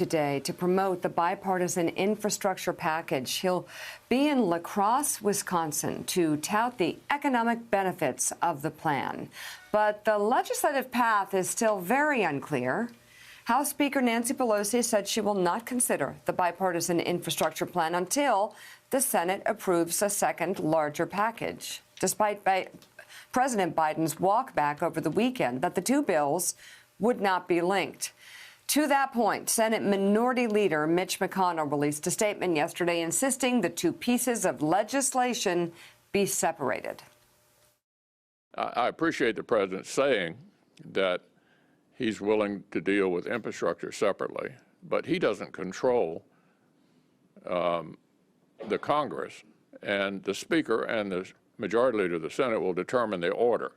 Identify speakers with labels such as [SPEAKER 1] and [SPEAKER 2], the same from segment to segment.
[SPEAKER 1] today to promote the bipartisan infrastructure package. He'll be in La Crosse, Wisconsin, to tout the economic benefits of the plan. But the legislative path is still very unclear. House Speaker Nancy Pelosi said she will not consider the bipartisan infrastructure plan until the Senate approves a second, larger package, despite President Biden's walkback over the weekend that the two bills would not be linked. To that point, Senate Minority Leader Mitch McConnell released a statement yesterday insisting the two pieces of legislation be separated.
[SPEAKER 2] I appreciate the president saying that he's willing to deal with infrastructure separately, but he doesn't control the Congress, and the Speaker and the Majority Leader of the Senate will determine the order.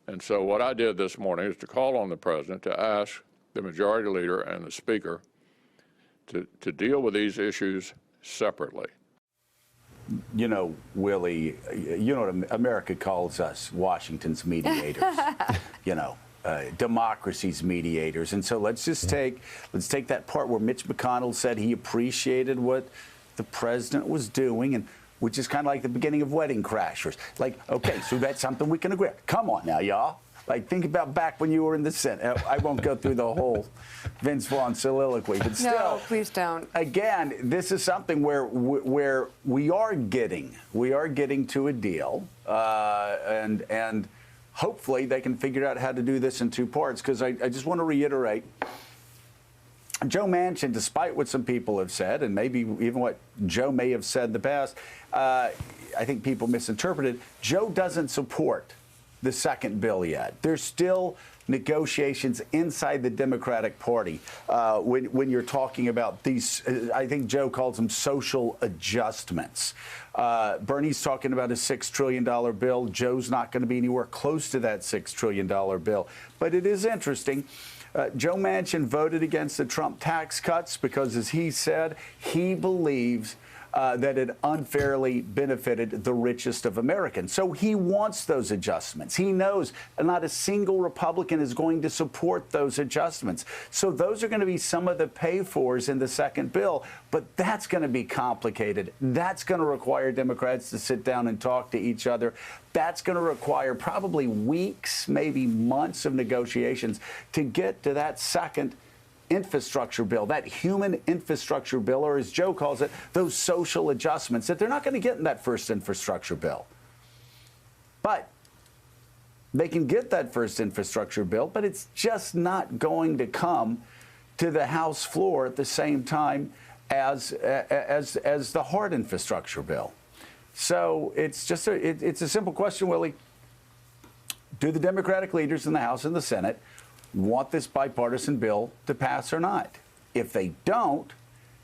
[SPEAKER 2] And so what I did this morning is to call on the president to ask the Majority Leader and the Speaker to deal with these issues separately.
[SPEAKER 3] You know, Willie, you know what America calls us, Washington's mediators, you know, democracy's mediators. And so let's take that part where Mitch McConnell said he appreciated what the president was doing, and which is kind of like the beginning of Wedding Crashers. Like, okay, so that's something we can agree on. Come on now, y'all. Like, think about back when you were in the Senate. I won't go through the whole Vince Vaughn soliloquy, but still.
[SPEAKER 1] No, please don't.
[SPEAKER 3] Again, this is something where we are getting to a deal, and hopefully they can figure out how to do this in two parts. Because I just want to reiterate, Joe Manchin, despite what some people have said, and maybe even what Joe may have said in the past, I think people misinterpreted. Joe doesn't support the second bill yet. There's still negotiations inside the Democratic Party when you're talking about these, I think Joe calls them social adjustments. Bernie's talking about a $6 trillion bill. Joe's not going to be anywhere close to that $6 trillion bill. But it is interesting. Joe Manchin voted against the Trump tax cuts because, as he said, he believes that it unfairly benefited the richest of Americans. So he wants those adjustments. He knows not a single Republican is going to support those adjustments. So those are going to be some of the pay-fors in the second bill. But that's going to be complicated. That's going to require Democrats to sit down and talk to each other. That's going to require probably weeks, maybe months of negotiations to get to that second infrastructure bill, that human infrastructure bill, or as Joe calls it, those social adjustments that they're not going to get in that first infrastructure bill. But they can get that first infrastructure bill, but it's just not going to come to the House floor at the same time as the hard infrastructure bill. So it's just it's a simple question, Willie. Do the Democratic leaders in the House and the Senate want this bipartisan bill to pass or not? If they don't,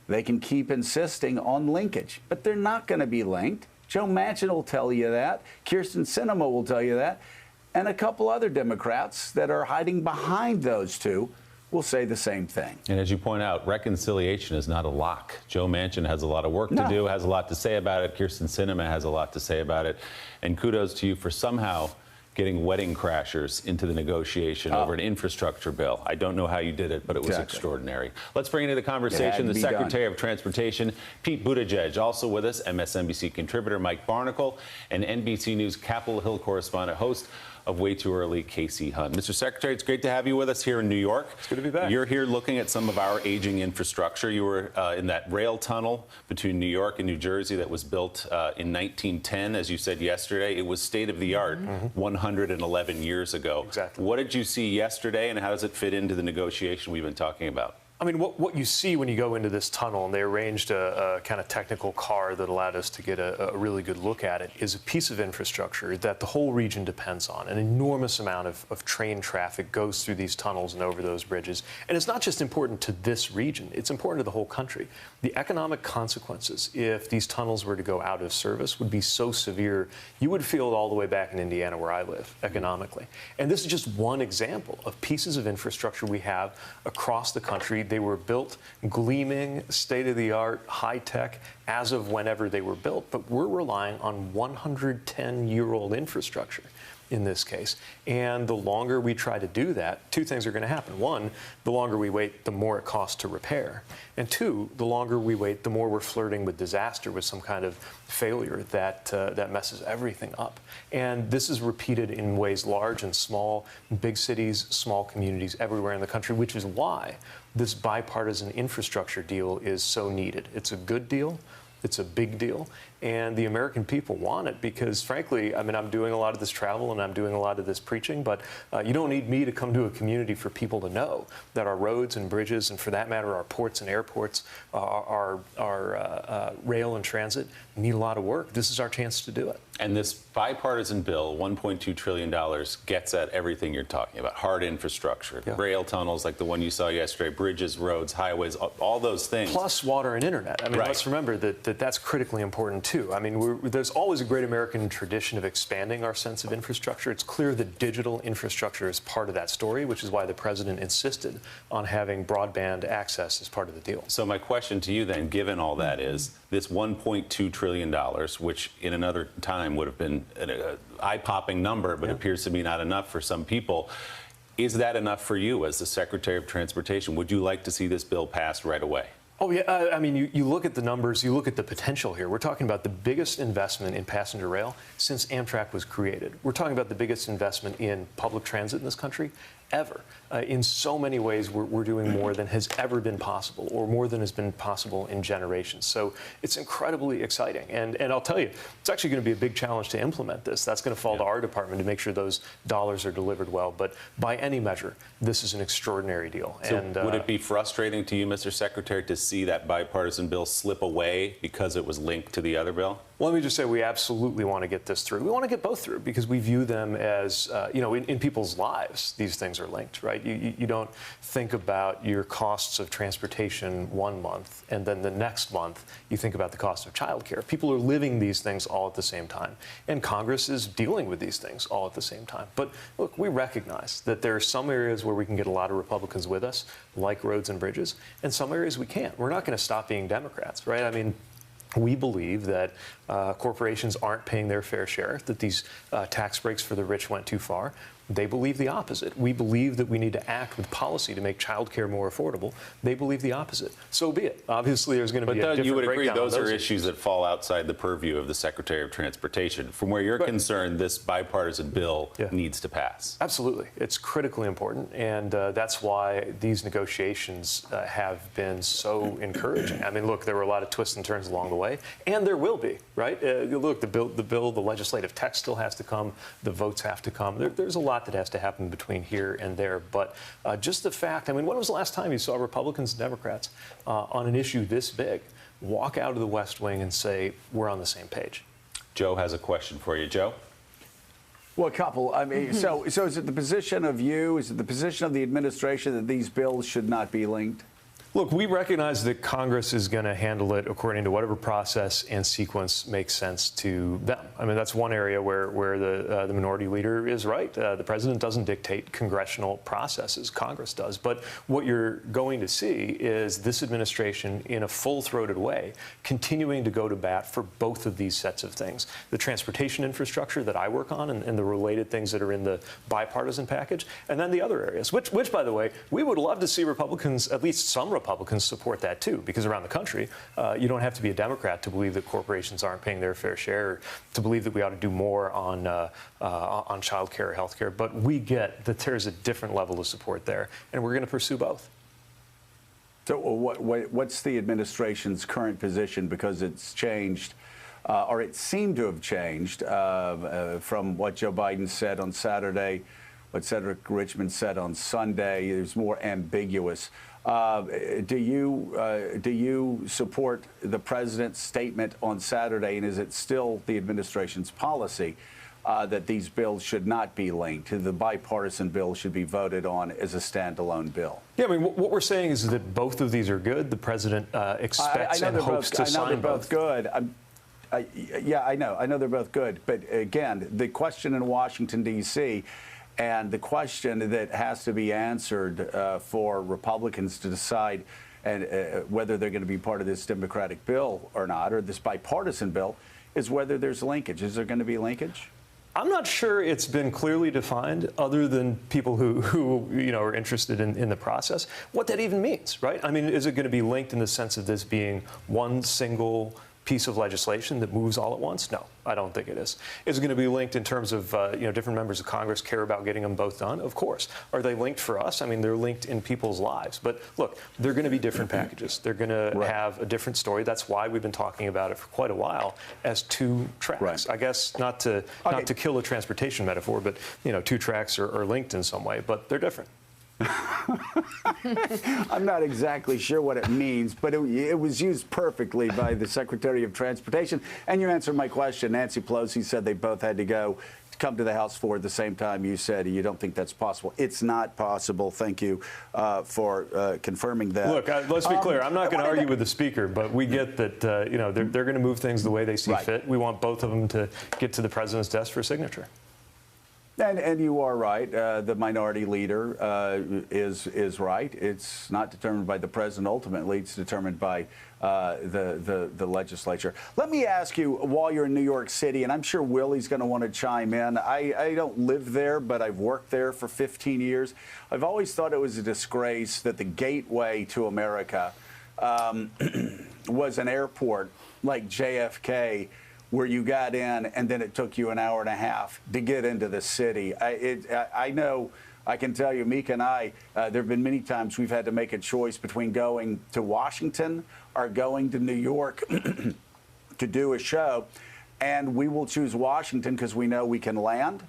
[SPEAKER 3] they can keep insisting on linkage. But they're not going to be linked. Joe Manchin will tell you that. Kyrsten Sinema will tell you that. And a couple other Democrats that are hiding behind those two will say the same thing.
[SPEAKER 4] And as you point out, reconciliation is not a lock. Joe Manchin has a lot of work to do, has a lot to say about it. Kyrsten Sinema has a lot to say about it. And kudos to you for somehow getting Wedding Crashers into the negotiation over an infrastructure bill. I don't know how you did it, but it was extraordinary. Let's bring into the conversation the Secretary of Transportation, Pete Buttigieg. Also with us, MSNBC contributor Mike Barnicle, and NBC News Capitol Hill correspondent, host of Way Too Early, Casey Hunt. Mr. Secretary, it's great to have you with us here in New York.
[SPEAKER 5] It's good to be back.
[SPEAKER 4] You're here looking at some of our aging infrastructure. You were in that rail tunnel between New York and New Jersey that was built in 1910, as you said yesterday. It was state-of-the-art 111 years ago.
[SPEAKER 5] Exactly.
[SPEAKER 4] What did you see yesterday, and how does it fit into the negotiation we've been talking about?
[SPEAKER 5] I mean, what you see when you go into this tunnel, and they arranged a kind of technical car that allowed us to get a really good look at it, is a piece of infrastructure that the whole region depends on. An enormous amount of train traffic goes through these tunnels and over those bridges. And it's not just important to this region, it's important to the whole country. The economic consequences, if these tunnels were to go out of service, would be so severe, you would feel it all the way back in Indiana where I live, economically. And this is just one example of pieces of infrastructure we have across the country. They were built gleaming, state-of-the-art, high-tech, as of whenever they were built. But we're relying on 110-year-old infrastructure. in this case. And the longer we try to do that, two things are going to happen. One, the longer we wait, the more it costs to repair. And two, the longer we wait, the more we're flirting with disaster, with some kind of failure that messes everything up. And this is repeated in ways large and small, big cities, small communities, everywhere in the country, which is why this bipartisan infrastructure deal is so needed. It's a good deal. It's a big deal, and the American people want it because, frankly, I mean, I'm doing a lot of this travel and I'm doing a lot of this preaching, but you don't need me to come to a community for people to know that our roads and bridges, and for that matter, our ports and airports, our rail and transit need a lot of work. This is our chance to do it.
[SPEAKER 4] And this bipartisan bill, $1.2 trillion, gets at everything you're talking about. Hard infrastructure, rail tunnels like the one you saw yesterday, bridges, roads, highways, all those things.
[SPEAKER 5] Plus water and internet. I mean, let's remember that that's critically important, too. I mean, there's always a great American tradition of expanding our sense of infrastructure. It's clear that digital infrastructure is part of that story, which is why the president insisted on having broadband access as part of the deal.
[SPEAKER 4] So my question to you then, given all that, is this $1.2 trillion, which in another time would have been an eye-popping number, but appears to be not enough for some people. Is that enough for you as the Secretary of Transportation? Would you like to see this bill passed right away?
[SPEAKER 5] Oh, yeah. I mean, you look at the numbers, you look at the potential here. We're talking about the biggest investment in passenger rail since Amtrak was created. We're talking about the biggest investment in public transit in this country ever. In so many ways, we're doing more than has ever been possible, or more than has been possible in generations. So it's incredibly exciting. And I'll tell you, it's actually going to be a big challenge to implement this. That's going to fall to our department to make sure those dollars are delivered well. But by any measure, this is an extraordinary deal.
[SPEAKER 4] So
[SPEAKER 5] and,
[SPEAKER 4] would it be frustrating to you, Mr. Secretary, to see that bipartisan bill slip away because it was linked to the other bill?
[SPEAKER 5] Well, let me just say we absolutely want to get this through. We want to get both through because we view them as, in people's lives, these things are linked, right? You don't think about your costs of transportation one month and then the next month you think about the cost of childcare. People are living these things all at the same time. And Congress is dealing with these things all at the same time. But look, we recognize that there are some areas where we can get a lot of Republicans with us, like roads and bridges, and some areas we can't. We're not going to stop being Democrats, right? I mean, we believe that corporations aren't paying their fair share, that these tax breaks for the rich went too far. They believe the opposite. We believe that we need to act with policy to make child care more affordable. They believe the opposite. So be it. Obviously, there's going to be a different breakdown.
[SPEAKER 4] But you would agree those are
[SPEAKER 5] issues
[SPEAKER 4] issues that fall outside the purview of the Secretary of Transportation. From where you're concerned, this bipartisan bill needs to pass.
[SPEAKER 5] Absolutely. It's critically important, and that's why these negotiations have been so encouraging. I mean, look, there were a lot of twists and turns along the way, and there will be, right? Look, the legislative text still has to come, the votes have to come. There's a lot that has to happen between here and there, but just the fact, I mean, when was the last time you saw Republicans and Democrats on an issue this big walk out of the West Wing and say, we're on the same page?
[SPEAKER 4] Joe has a question for you. Joe?
[SPEAKER 3] Well, a couple. I mean, so is it the position of you, is it the position of the administration that these bills should not be linked?
[SPEAKER 5] Look, we recognize that Congress is going to handle it according to whatever process and sequence makes sense to them. I mean, that's one area where the minority leader is right. The president doesn't dictate congressional processes. Congress does. But what you're going to see is this administration, in a full-throated way, continuing to go to bat for both of these sets of things. The transportation infrastructure that I work on and the related things that are in the bipartisan package, and then the other areas, which, by the way, we would love to see Republicans, at least some Republicans, support that too, because around the country, you don't have to be a Democrat to believe that corporations aren't paying their fair share, or to believe that we ought to do more on child care or health care. But we get that there's a different level of support there, and we're going to pursue both.
[SPEAKER 3] So what's the administration's current position? Because it's changed, or it seemed to have changed from what Joe Biden said on Saturday, what Cedric Richmond said on Sunday. It was more ambiguous. Do you support the president's statement on Saturday, and is it still the administration's policy that these bills should not be linked? The bipartisan bill should be voted on as a standalone bill?
[SPEAKER 5] Yeah, I mean, what we're saying is that both of these are good. The president expects and hopes to sign both.
[SPEAKER 3] I know they're both good. Yeah, I know they're both good. But again, the question in Washington, D.C., and the question that has to be answered for Republicans to decide whether they're going to be part of this Democratic bill or not, or this bipartisan bill, is whether there's linkage. Is there going to be linkage?
[SPEAKER 5] I'm not sure it's been clearly defined, other than people who are interested in the process, what that even means, right? I mean, is it going to be linked in the sense of this being one single piece of legislation that moves all at once? No, I don't think it is. Is it going to be linked in terms of different members of Congress care about getting them both done? Of course. Are they linked for us? I mean, they're linked in people's lives. But look, they're going to be different packages. They're going to have a different story. That's why we've been talking about it for quite a while as two tracks.
[SPEAKER 3] Right.
[SPEAKER 5] I guess not to kill a transportation metaphor, but two tracks are linked in some way, but they're different.
[SPEAKER 3] I'm not exactly sure what it means, but it was used perfectly by the Secretary of Transportation. And you answered my question. Nancy Pelosi said they both had to come to the House floor at the same time. You said you don't think that's possible. It's not possible. Thank you for confirming that.
[SPEAKER 5] Look, let's be clear. I'm not going to argue with the Speaker, but we get that they're going to move things the way they see fit. We want both of them to get to the President's desk for signature.
[SPEAKER 3] And you are right. The minority leader is right. It's not determined by the president ultimately. It's determined by the legislature. Let me ask you, while you're in New York City, and I'm sure Willie's going to want to chime in. I don't live there, but I've worked there for 15 years. I've always thought it was a disgrace that the gateway to America was an airport like JFK, where you got in and then it took you an hour and a half to get into the city. I know, I can tell you, Mika and I, there have been many times we've had to make a choice between going to Washington or going to New York to do a show. And we will choose Washington because we know we can land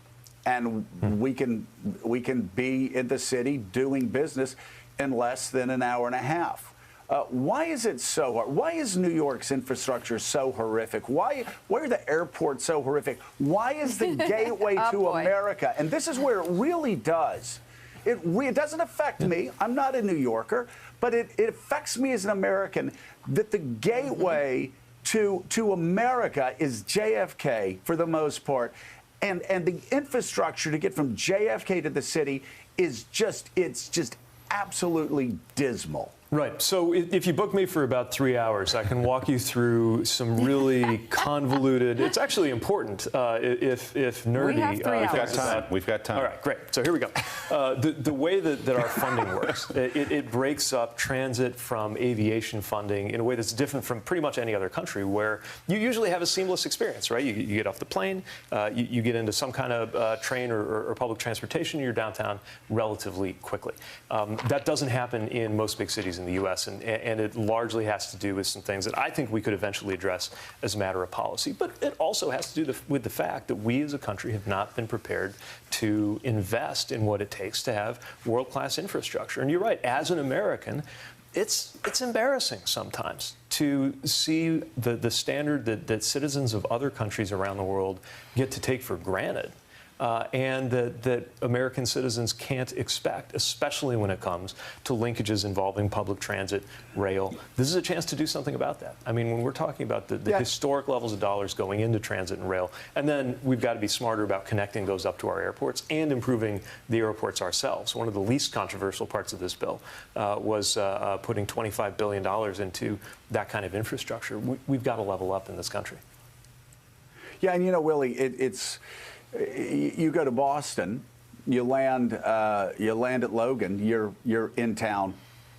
[SPEAKER 3] and we can be in the city doing business in less than an hour and a half. Why is it so hard? Why is New York's infrastructure so horrific? Why are the airports so horrific? Why is the gateway to America? And this is where it really does. It doesn't affect me. I'm not a New Yorker, but it affects me as an American that the gateway to America is JFK for the most part. And the infrastructure to get from JFK to the city is just absolutely dismal.
[SPEAKER 5] Right. So if you book me for about 3 hours, I can walk you through some really convoluted. It's actually important if nerdy.
[SPEAKER 1] We have 3 hours.
[SPEAKER 4] We've got time.
[SPEAKER 5] All right, great. So here we go. The way that our funding works, it breaks up transit from aviation funding in a way that's different from pretty much any other country, where you usually have a seamless experience, right? You get off the plane, you get into some kind of train or public transportation, you're downtown relatively quickly. That doesn't happen in most big cities in the U.S., and it largely has to do with some things that I think we could eventually address as a matter of policy. But it also has to do with the fact that we as a country have not been prepared to invest in what it takes to have world-class infrastructure. And you're right, as an American, it's embarrassing sometimes to see the standard that citizens of other countries around the world get to take for granted. And that American citizens can't expect, especially when it comes to linkages involving public transit, rail. This is a chance to do something about that. I mean, when we're talking about the historic levels of dollars going into transit and rail, and then we've got to be smarter about connecting those up to our airports and improving the airports ourselves. One of the least controversial parts of this bill was putting $25 billion into that kind of infrastructure. We've got to level up in this country.
[SPEAKER 3] Yeah, and Willie, you go to Boston, you land at Logan, you're in town,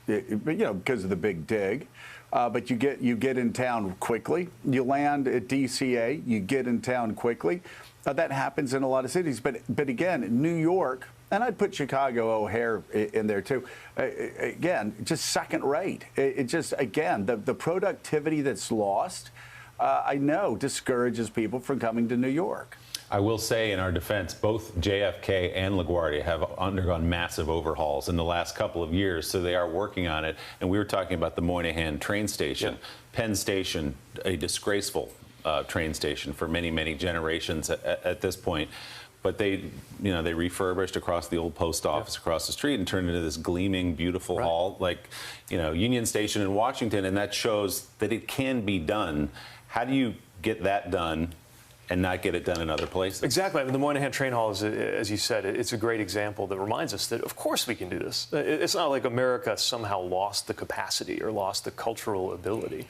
[SPEAKER 3] because of the big dig, but you get in town quickly. You land at DCA, you get in town quickly. That happens in a lot of cities, but again, New York, and I'd put Chicago O'Hare in there too. Again, just second rate. It just, again, the productivity that's lost, I know discourages people from coming to New York.
[SPEAKER 4] I will say, in our defense, both JFK and LaGuardia have undergone massive overhauls in the last couple of years, so they are working on it. And we were talking about the Moynihan train station. Penn Station, a disgraceful train station for many, many generations at this point. But they refurbished across the old post office across the street and turned it into this gleaming, beautiful hall, like, Union Station in Washington. And that shows that it can be done. How do you get that done and not get it done in other places.
[SPEAKER 5] Exactly. I mean, the Moynihan Train Hall is, as you said, it's a great example that reminds us that, of course, we can do this. It's not like America somehow lost the capacity or lost the cultural ability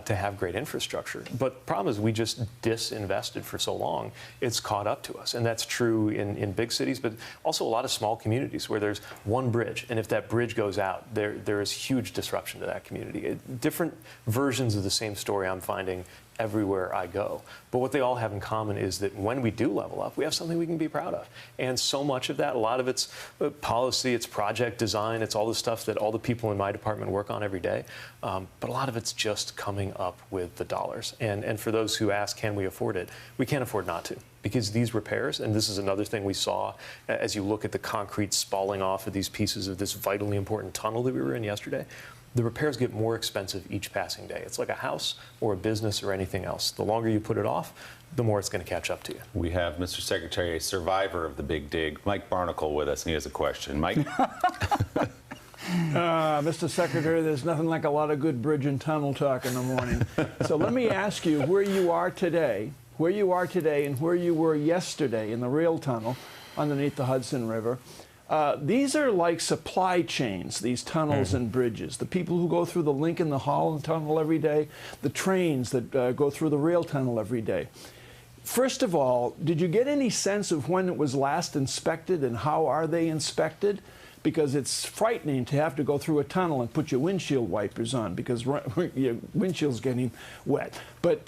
[SPEAKER 5] to have great infrastructure. But the problem is we just disinvested for so long, it's caught up to us. And that's true in big cities, but also a lot of small communities where there's one bridge. And if that bridge goes out, there is huge disruption to that community. Different versions of the same story I'm finding everywhere I go. But what they all have in common is that when we do level up, we have something we can be proud of. And so much of that, a lot of it's policy, it's project design, it's all the stuff that all the people in my department work on every day. But a lot of it's just coming up with the dollars. And for those who ask, can we afford it? We can't afford not to. Because these repairs, and this is another thing we saw as you look at the concrete spalling off of these pieces of this vitally important tunnel that we were in yesterday, the repairs get more expensive each passing day. It's like a house or a business or anything else. The longer you put it off, the more it's going to catch up to you.
[SPEAKER 4] We have, Mr. Secretary, a survivor of the big dig, Mike Barnacle, with us, and he has a question. Mike?
[SPEAKER 6] Mr. Secretary, there's nothing like a lot of good bridge and tunnel talk in the morning. So let me ask you where you are today and where you were yesterday in the rail tunnel underneath the Hudson River. These are like supply chains, these tunnels and bridges. The people who go through the Lincoln, the Holland Tunnel every day, the trains that go through the rail tunnel every day. First of all, did you get any sense of when it was last inspected and how are they inspected? Because it's frightening to have to go through a tunnel and put your windshield wipers on because your windshield's getting wet. But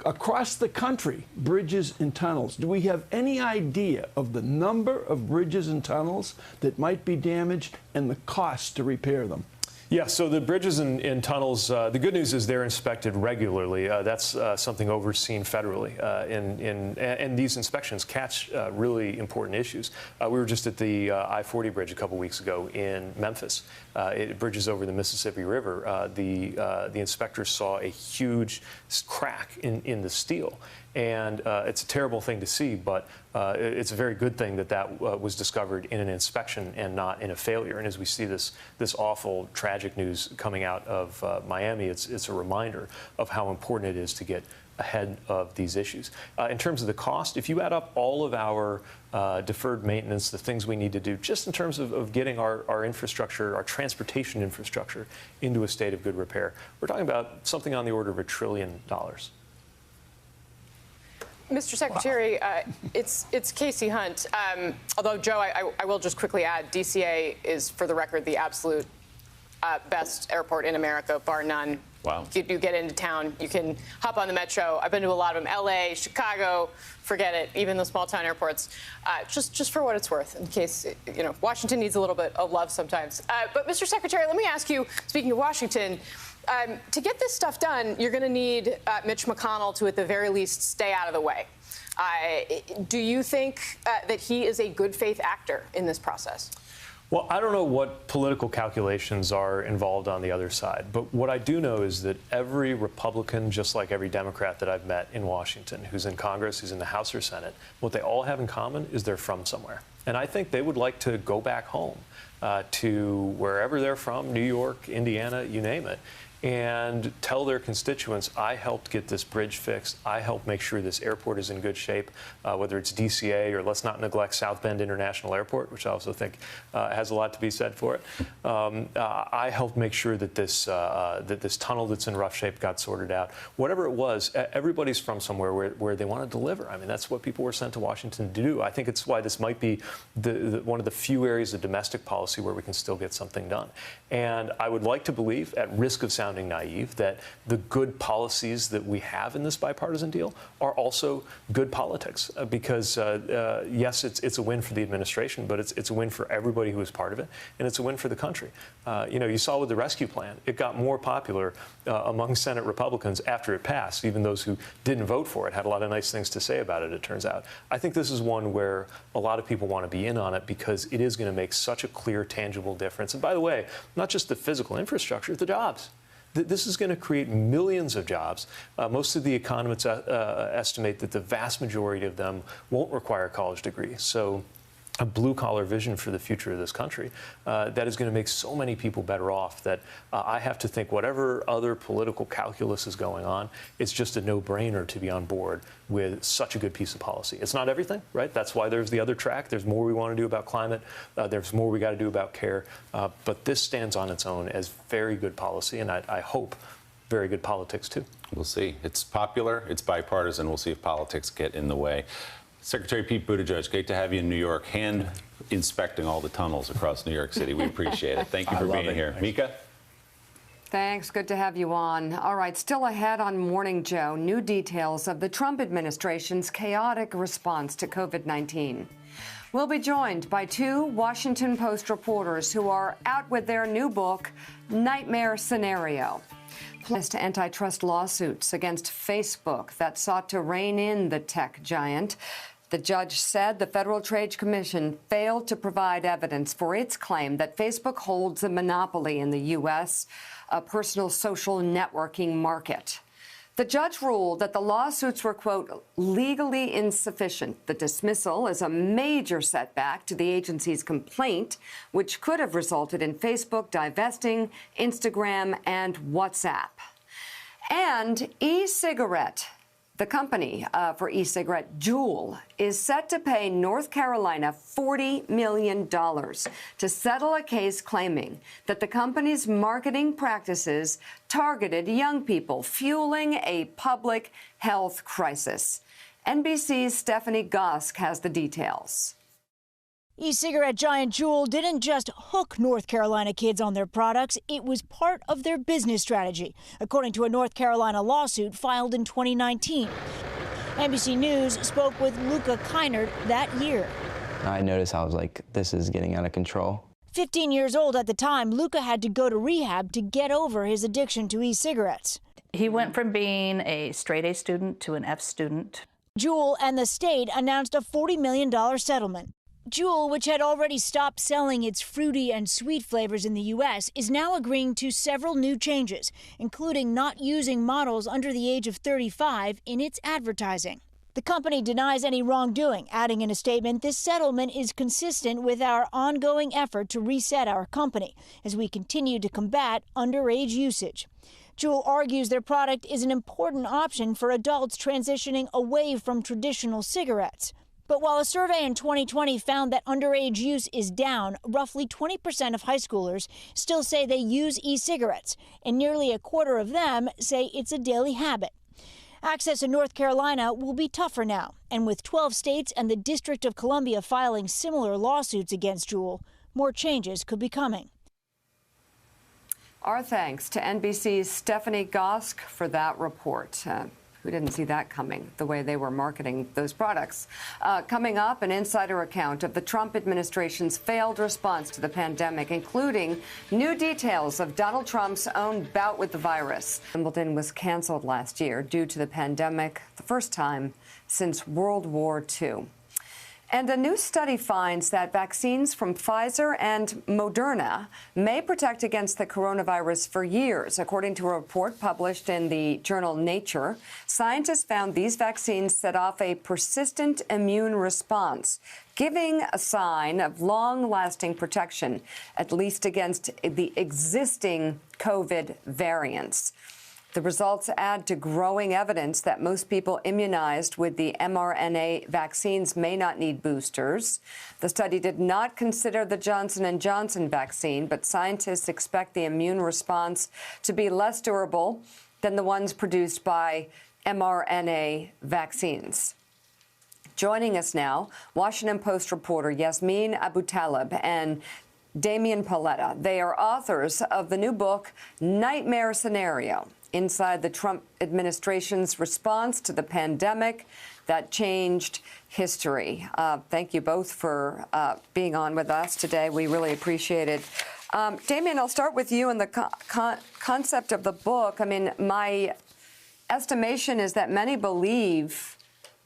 [SPEAKER 6] across the country, bridges and tunnels, do we have any idea of the number of bridges and tunnels that might be damaged and the cost to repair them?
[SPEAKER 5] Yeah, so the bridges and tunnels, the good news is they're inspected regularly. That's something overseen federally. And these inspections catch really important issues. We were just at the I-40 bridge a couple weeks ago in Memphis. It bridges over the Mississippi River. The inspectors saw a huge crack in the steel. And it's a terrible thing to see, but it's a very good thing that was discovered in an inspection and not in a failure. And as we see this awful, tragic news coming out of Miami, it's a reminder of how important it is to get ahead of these issues. In terms of the cost, if you add up all of our deferred maintenance, the things we need to do, just in terms of getting our infrastructure, our transportation infrastructure, into a state of good repair, we're talking about something on the order of $1 trillion.
[SPEAKER 7] Mr. Secretary, it's Casey Hunt. Although, Joe, I will just quickly add, DCA is, for the record, the absolute best airport in America, bar none.
[SPEAKER 4] Wow.
[SPEAKER 7] You get into town, you can hop on the metro. I've been to a lot of them, LA, Chicago, forget it, even the small town airports. Just for what it's worth, in case, Washington needs a little bit of love sometimes. But, Mr. Secretary, let me ask you, speaking of Washington, to get this stuff done, you're going to need Mitch McConnell to, at the very least, stay out of the way. Do you think that he is a good faith actor in this process?
[SPEAKER 5] Well, I don't know what political calculations are involved on the other side, but what I do know is that every Republican, just like every Democrat that I've met in Washington, who's in Congress, who's in the House or Senate, what they all have in common is they're from somewhere. And I think they would like to go back home to wherever they're from, New York, Indiana, you name it, and tell their constituents, I helped get this bridge fixed. I helped make sure this airport is in good shape, whether it's DCA or let's not neglect South Bend International Airport, which I also think has a lot to be said for it. I helped make sure that this tunnel that's in rough shape got sorted out. Whatever it was, everybody's from somewhere where they want to deliver. I mean, that's what people were sent to Washington to do. I think it's why this might be one of the few areas of domestic policy where we can still get something done. And I would like to believe, at risk of sounding naive, that the good policies that we have in this bipartisan deal are also good politics. Because yes, it's a win for the administration, but it's a win for everybody who is part of it, and it's a win for the country. You saw with the rescue plan, it got more popular among Senate Republicans after it passed. Even those who didn't vote for it had a lot of nice things to say about it, it turns out. I think this is one where a lot of people want to be in on it because it is going to make such a clear, tangible difference. And by the way, not just the physical infrastructure, the jobs. This is going to create millions of jobs. Most of the economists estimate that the vast majority of them won't require a college degree. So a blue-collar vision for the future of this country that is going to make so many people better off that I have to think whatever other political calculus is going on, it's just a no-brainer to be on board with such a good piece of policy. It's not everything, right? That's why there's the other track. There's more we want to do about climate. There's more we got to do about care. But this stands on its own as very good policy, and I hope very good politics, too.
[SPEAKER 4] We'll see. It's popular. It's bipartisan. We'll see if politics get in the way. Secretary Pete Buttigieg, great to have you in New York, hand inspecting all the tunnels across New York City. We appreciate it. Thank you for being here. Mika?
[SPEAKER 1] Thanks. Good to have you on. All right, still ahead on Morning Joe, new details of the Trump administration's chaotic response to COVID-19. We'll be joined by two Washington Post reporters who are out with their new book, Nightmare Scenario. Plus, to antitrust lawsuits against Facebook that sought to rein in the tech giant. The judge said the Federal Trade Commission failed to provide evidence for its claim that Facebook holds a monopoly in the U.S., a personal social networking market. The judge ruled that the lawsuits were, quote, legally insufficient. The dismissal is a major setback to the agency's complaint, which could have resulted in Facebook divesting Instagram and WhatsApp. And e-cigarette. The company for e-cigarette, Juul, is set to pay North Carolina $40 million to settle a case claiming that the company's marketing practices targeted young people, fueling a public health crisis. NBC's Stephanie Gosk has the details.
[SPEAKER 8] E-cigarette giant Juul didn't just hook North Carolina kids on their products, it was part of their business strategy, according to a North Carolina lawsuit filed in 2019. NBC News spoke with Luca Keinert that year.
[SPEAKER 9] I noticed, I was like, this is getting out of control.
[SPEAKER 8] 15 years old at the time, Luca had to go to rehab to get over his addiction to e-cigarettes.
[SPEAKER 10] He went from being a straight A student to an F student.
[SPEAKER 8] Juul and the state announced a $40 million settlement. Juul, which had already stopped selling its fruity and sweet flavors in the U.S., is now agreeing to several new changes, including not using models under the age of 35 in its advertising. The company denies any wrongdoing, adding in a statement, "This settlement is consistent with our ongoing effort to reset our company as we continue to combat underage usage." Juul argues their product is an important option for adults transitioning away from traditional cigarettes. But while a survey in 2020 found that underage use is down, roughly 20% of high schoolers still say they use e-cigarettes, and nearly a quarter of them say it's a daily habit. Access in North Carolina will be tougher now, and with 12 states and the District of Columbia filing similar lawsuits against Juul, more changes could be coming.
[SPEAKER 1] Our thanks to NBC's Stephanie Gosk for that report. We didn't see that coming, the way they were marketing those products. Coming up, an insider account of the Trump administration's failed response to the pandemic, including new details of Donald Trump's own bout with the virus. Wimbledon was canceled last year due to the pandemic, the first time since World War II. And a new study finds that vaccines from Pfizer and Moderna may protect against the coronavirus for years. According to a report published in the journal Nature, scientists found these vaccines set off a persistent immune response, giving a sign of long-lasting protection, at least against the existing COVID variants. The results add to growing evidence that most people immunized with the mRNA vaccines may not need boosters. The study did not consider the Johnson & Johnson vaccine, but scientists expect the immune response to be less durable than the ones produced by mRNA vaccines. Joining us now, Washington Post reporter Yasmin Abutaleb and Damian Paletta. They are authors of the new book, Nightmare Scenario: Inside the Trump administration's response to the pandemic that changed history. Thank you both for being on with us today. We really appreciate it. Damian, I'll start with you and the concept of the book. I mean, my estimation is that many believe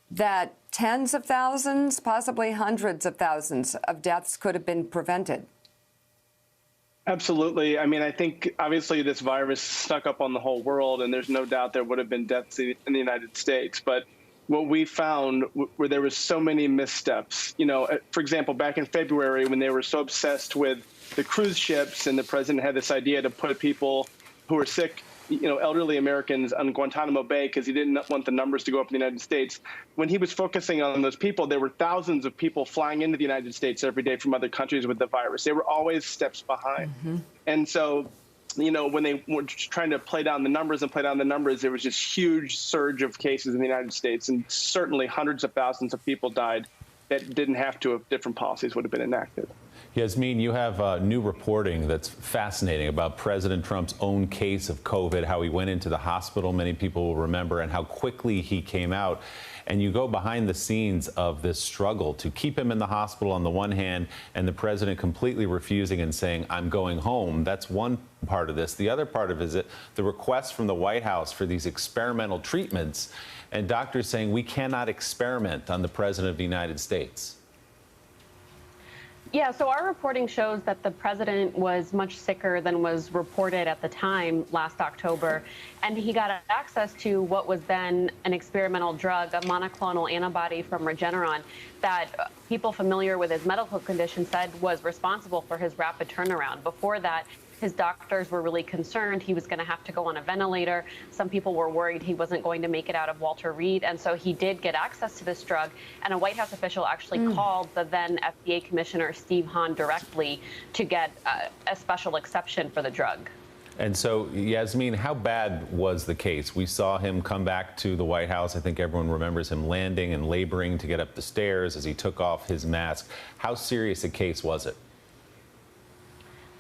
[SPEAKER 1] that tens of thousands, possibly hundreds of thousands of deaths could have been prevented.
[SPEAKER 11] Absolutely. I mean, I think obviously this virus snuck up on the whole world, and there's no doubt there would have been deaths in the United States. But what we found where there was so many missteps. For example, back in February when they were so obsessed with the cruise ships and the president had this idea to put people who were sick, elderly Americans on Guantanamo Bay because he didn't want the numbers to go up in the United States. When he was focusing on those people, there were thousands of people flying into the United States every day from other countries with the virus. They were always steps behind. And so, when they were trying to play down the numbers, there was this huge surge of cases in the United States, and certainly hundreds of thousands of people died that didn't have to if different policies would have been enacted.
[SPEAKER 4] Yasmeen, you have new reporting that's fascinating about President Trump's own case of COVID, how he went into the hospital, many people will remember, and how quickly he came out. And you go behind the scenes of this struggle to keep him in the hospital on the one hand, and the president completely refusing and saying, I'm going home. That's one part of this. The other part of it is the request from the White House for these experimental treatments, and doctors saying we cannot experiment on the president of the United States.
[SPEAKER 12] Yeah, so our reporting shows that the president was much sicker than was reported at the time last October, and he got access to what was then an experimental drug, a monoclonal antibody from Regeneron, that people familiar with his medical condition said was responsible for his rapid turnaround. Before that, his doctors were really concerned he was going to have to go on a ventilator. Some people were worried he wasn't going to make it out of Walter Reed. And so he did get access to this drug. And a White House official actually called the then FDA Commissioner Steve Hahn directly to get a special exception for the drug.
[SPEAKER 4] And so, Yasmeen, how bad was the case? We saw him come back to the White House. I think everyone remembers him landing and laboring to get up the stairs as he took off his mask. How serious a case was it?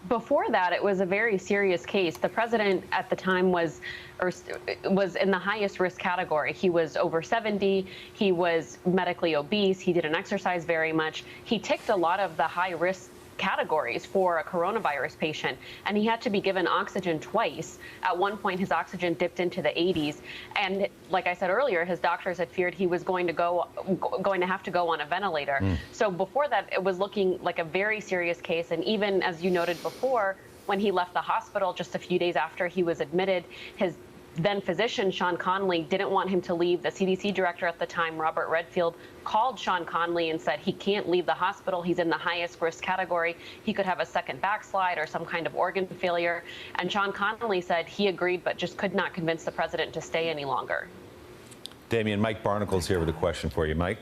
[SPEAKER 12] Before that, it was a very serious case. The president at the time was in the highest risk category. He was over 70. He was medically obese. He didn't exercise very much. He ticked a lot of the high risk categories for a coronavirus patient, and he had to be given oxygen twice. At one point, his oxygen dipped into the 80s, and like I said earlier, his doctors had feared he was going to have to go on a ventilator. So before that, it was looking like a very serious case, and even as you noted before, when he left the hospital just a few days after he was admitted, his then physician, Sean Conley, didn't want him to leave. The CDC director at the time, Robert Redfield, called Sean Conley and said he can't leave the hospital. He's in the highest risk category. He could have a second backslide or some kind of organ failure. And Sean Conley said he agreed, but just could not convince the president to stay any longer.
[SPEAKER 4] Damien, Mike Barnicle's here with a question for you. Mike?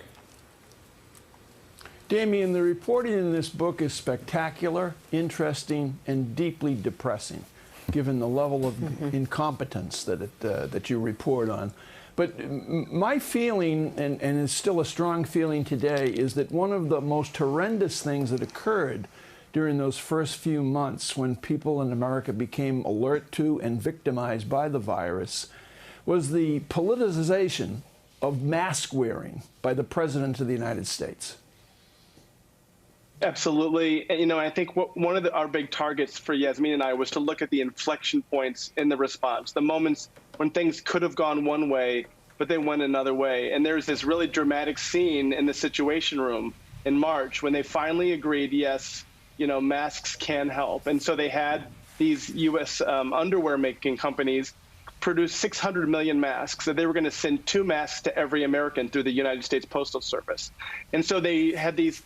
[SPEAKER 6] Damien, the reporting in this book is spectacular, interesting, and deeply depressing, given the level of incompetence that you report on. But my feeling, and it's still a strong feeling today, is that one of the most horrendous things that occurred during those first few months when people in America became alert to and victimized by the virus was the politicization of mask wearing by the President of the United States.
[SPEAKER 11] Absolutely. And, I think one of our big targets for Yasmeen and I was to look at the inflection points in the response, the moments when things could have gone one way, but they went another way. And there's this really dramatic scene in the Situation Room in March when they finally agreed, yes, masks can help. And so they had these U.S. underwear making companies produce 600 million masks. So they were going to send 2 masks to every American through the United States Postal Service. And so they had these,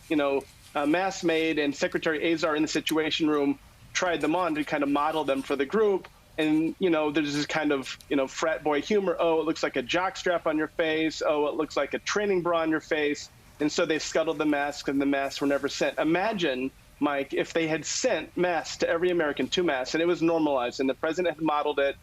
[SPEAKER 11] masks made, and Secretary Azar in the Situation Room tried them on to kind of model them for the group. And, there's this kind of, frat boy humor. Oh, it looks like a jock strap on your face. Oh, it looks like a training bra on your face. And so they scuttled the masks, and the masks were never sent. Imagine, Mike, if they had sent masks to every American, 2 masks, and it was normalized, and the president had modeled it,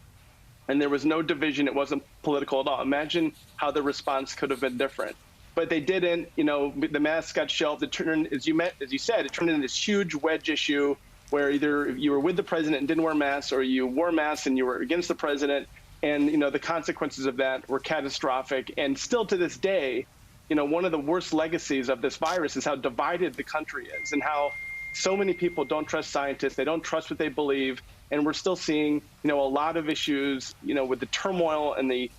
[SPEAKER 11] and there was no division. It wasn't political at all. Imagine how the response could have been different. But they didn't. The masks got shelved. It turned, as you said, it turned into this huge wedge issue where either you were with the president and didn't wear masks, or you wore masks and you were against the president. And, the consequences of that were catastrophic. And still to this day, one of the worst legacies of this virus is how divided the country is, and how so many people don't trust scientists. They don't trust what they believe. And we're still seeing, a lot of issues, with the turmoil and the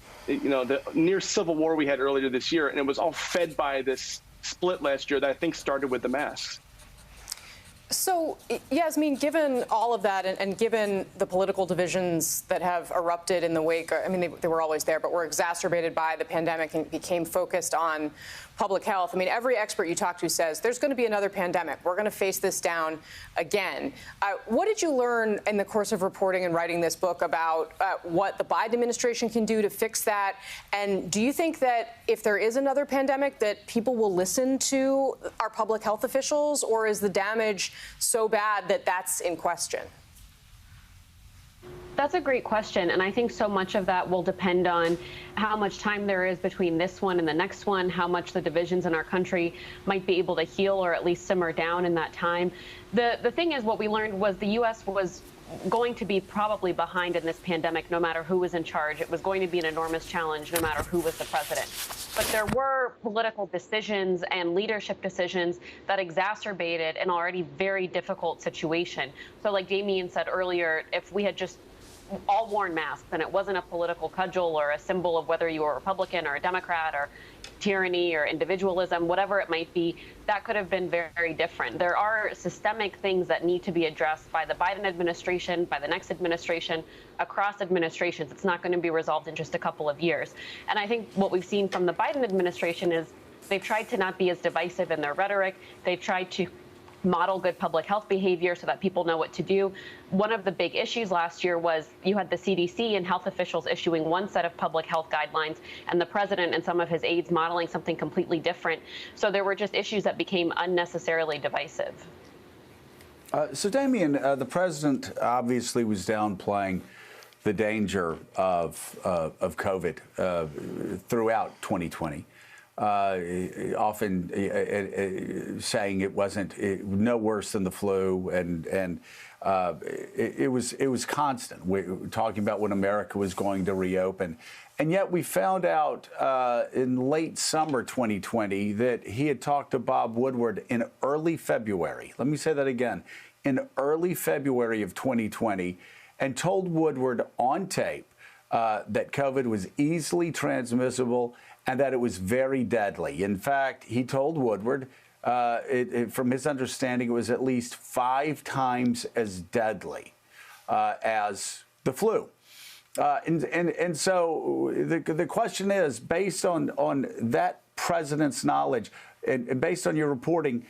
[SPEAKER 11] near civil war we had earlier this year. And it was all fed by this split last year that I think started with the masks.
[SPEAKER 7] So, Yasmin, given all of that and given the political divisions that have erupted in the wake, I mean, they were always there, but were exacerbated by the pandemic and became focused on public health. I mean, every expert you talk to says there's going to be another pandemic. We're going to face this down again. What did you learn in the course of reporting and writing this book about what the Biden administration can do to fix that? And do you think that if there is another pandemic, that people will listen to our public health officials, or is the damage so bad that that's in question?
[SPEAKER 12] That's a great question, and I think so much of that will depend on how much time there is between this one and the next one, how much the divisions in our country might be able to heal or at least simmer down in that time. The thing is, what we learned was the U.S. was going to be probably behind in this pandemic no matter who was in charge. It was going to be an enormous challenge no matter who was the president. But there were political decisions and leadership decisions that exacerbated an already very difficult situation. So like Damien said earlier, if we had just all worn masks and it wasn't a political cudgel or a symbol of whether you were a Republican or a Democrat or tyranny or individualism, whatever it might be, that could have been very, very different. There are systemic things that need to be addressed by the Biden administration, by the next administration, across administrations. It's not going to be resolved in just a couple of years. And I think what we've seen from the Biden administration is they've tried to not be as divisive in their rhetoric. They've tried to model good public health behavior so that people know what to do. One of the big issues last year was you had the CDC and health officials issuing one set of public health guidelines and the president and some of his aides modeling something completely different. So there were just issues that became unnecessarily divisive.
[SPEAKER 3] So, Damien, the president obviously was downplaying the danger of COVID throughout 2020. Often saying it wasn't no worse than the flu, and it was constant. Talking about when America was going to reopen, and yet we found out in late summer 2020 that he had talked to Bob Woodward in early February. Let me say that again, in early February of 2020, and told Woodward on tape that COVID was easily transmissible and that it was very deadly. In fact, he told Woodward, from his understanding, it was at least 5 times as deadly as the flu. And so the question is, based on that president's knowledge and based on your reporting,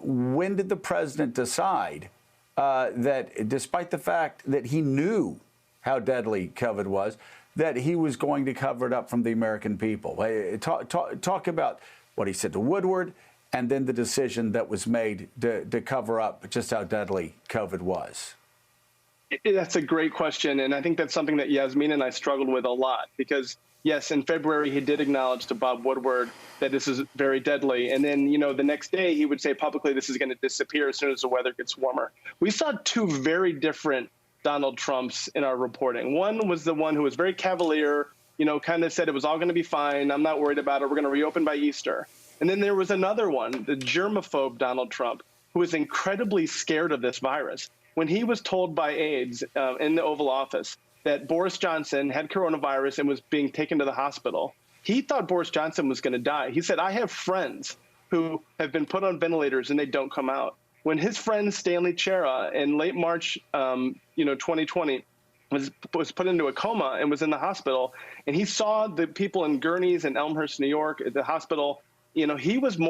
[SPEAKER 3] when did the president decide that, despite the fact that he knew how deadly COVID was, that he was going to cover it up from the American people? Talk about what he said to Woodward and then the decision that was made to cover up just how deadly COVID was.
[SPEAKER 11] That's a great question. And I think that's something that Yasmin and I struggled with a lot because, yes, in February, he did acknowledge to Bob Woodward that this is very deadly. And then, the next day he would say publicly this is going to disappear as soon as the weather gets warmer. We saw 2 very different Donald Trumps in our reporting. One was the one who was very cavalier, kind of said it was all going to be fine. I'm not worried about it. We're going to reopen by Easter. And then there was another one, the germaphobe Donald Trump, who was incredibly scared of this virus. When he was told by aides in the Oval Office that Boris Johnson had coronavirus and was being taken to the hospital, he thought Boris Johnson was going to die. He said, I have friends who have been put on ventilators and they don't come out. When his friend Stanley Chera in late March, 2020, was put into a coma and was in the hospital, and he saw the people in gurneys in Elmhurst, New York, at the hospital, he was more